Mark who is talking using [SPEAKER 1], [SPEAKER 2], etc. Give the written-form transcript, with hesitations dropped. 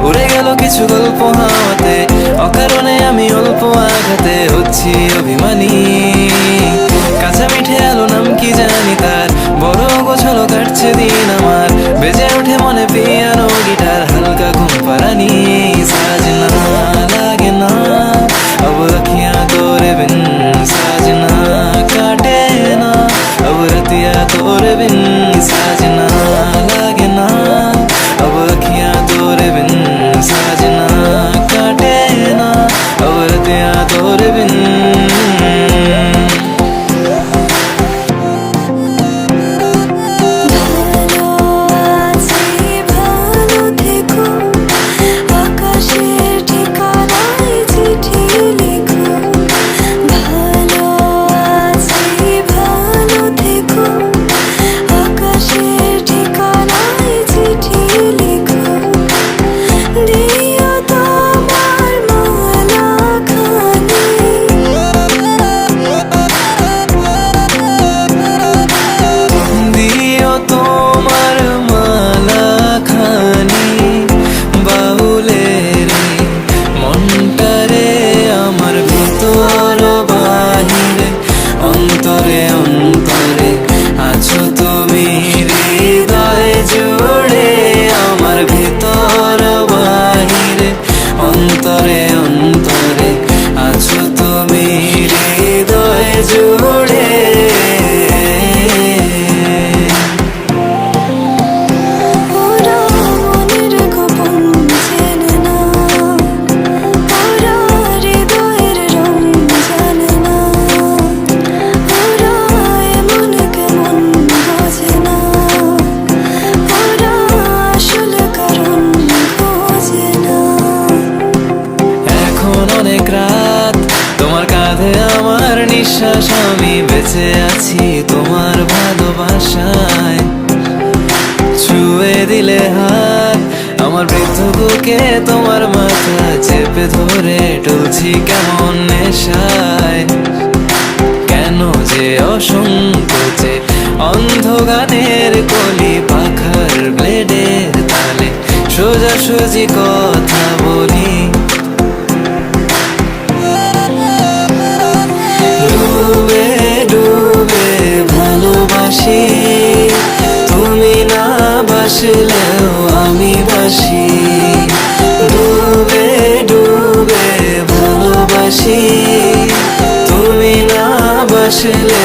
[SPEAKER 1] উড়ে গেল কিছু গল্প হাওয়াতে, অকারণে আমি অল্প আঘাতে হচ্ছি অভিমানী। কাঁচা মিঠে আলো নাম কি জানি তার, বড় গোছালো কাটছে দিন আমার, বেজে ওঠে মনে পিয়ানো গিটার, হালকা ঘুম পাড়ানি। সাজনা লাগে না अब अखियां तोरे बिन, साजना काटे ना अब रतिया तोरे बिन, साजना लागे ना अब अखियां तोरे बिन, साजना काटे ना अब रतिया तोरे बिन। নিঃশ্বাস আমি বেঁচে আছি তোমার ভালোবাসায়, ছুঁয়ে দিলে হাত আমার বৃদ্ধ বুকে, তোমার মাথা চেপে ধরে টলছি কেমন নেশায়। কেন যে অসংকোচে অন্ধ গানের কলি, পাখার ব্লেডের তালে সোজাসুজি কথা বলি। তুমি না বাসলেও আমি বাসি, ডুবে ডুবে ভালোবাসি। তুমি না বাসলে